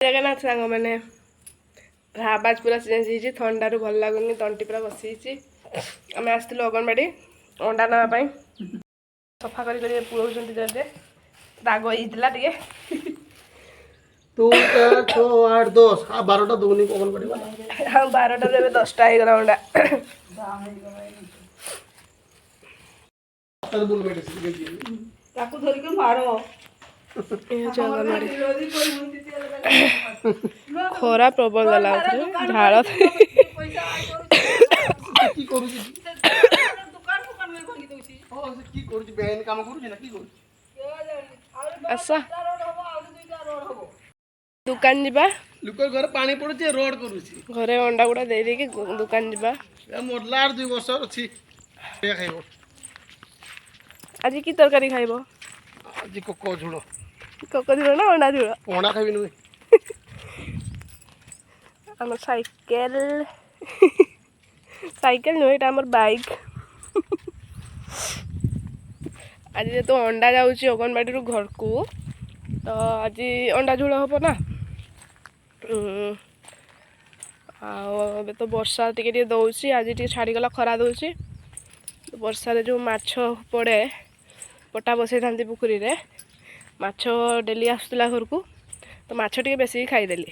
जगन्नाथ सांग मैंने आवाज पूरा चेंज हो थंडारू भल लगुनि तंटी पूरा बसी आम आसलु अंगनवाड़ी अंडा नापी सफा कर पुरों जल्दी राग होता टे तू 6 8 10 12टा दूनी अंगनवाड़ी हाँ 12टा 10टा हो गला अंडा धरिक मार खरा प्रबल देला झाड़ आसा दुकान जीवा लोक घर पानी पड़ुची रोड करूची घरे अंडा गुड़ा दे देकी दुकान जीवा मोडला 2 वर्ष अछि खाइबो आज की तरकारी खाइबो आज कोको झुलो झोल ना अंडा झोल अंडा खाइबी नुई आम साइकेल साइकेल नुह ये आम बाइक आज जो अंडा जाऊँगी अंगनवाड़ी घर को तो आज अंडा झोल हम ना आबे तो वर्षा टे दौची आज टे छाड़ीगला खरा दौची वर्षा जो माछ पड़े पटा बसई था पुखुरी रे माछ डेली आसला घर को तो माछ टे बेसिक खाईदेली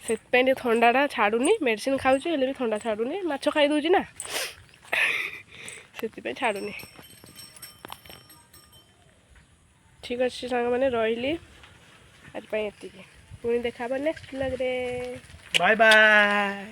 से थंडाटा छाड़ूनी मेडिसिन खाऊँ भी थंडा छाड़ूनी माछ खाई दूची ना से छाड़ूनी ठीक अच्छे सांग मैंने रही आज ये पुणी देखा नेक्स्ट ब्लॉग रे बाय बाय।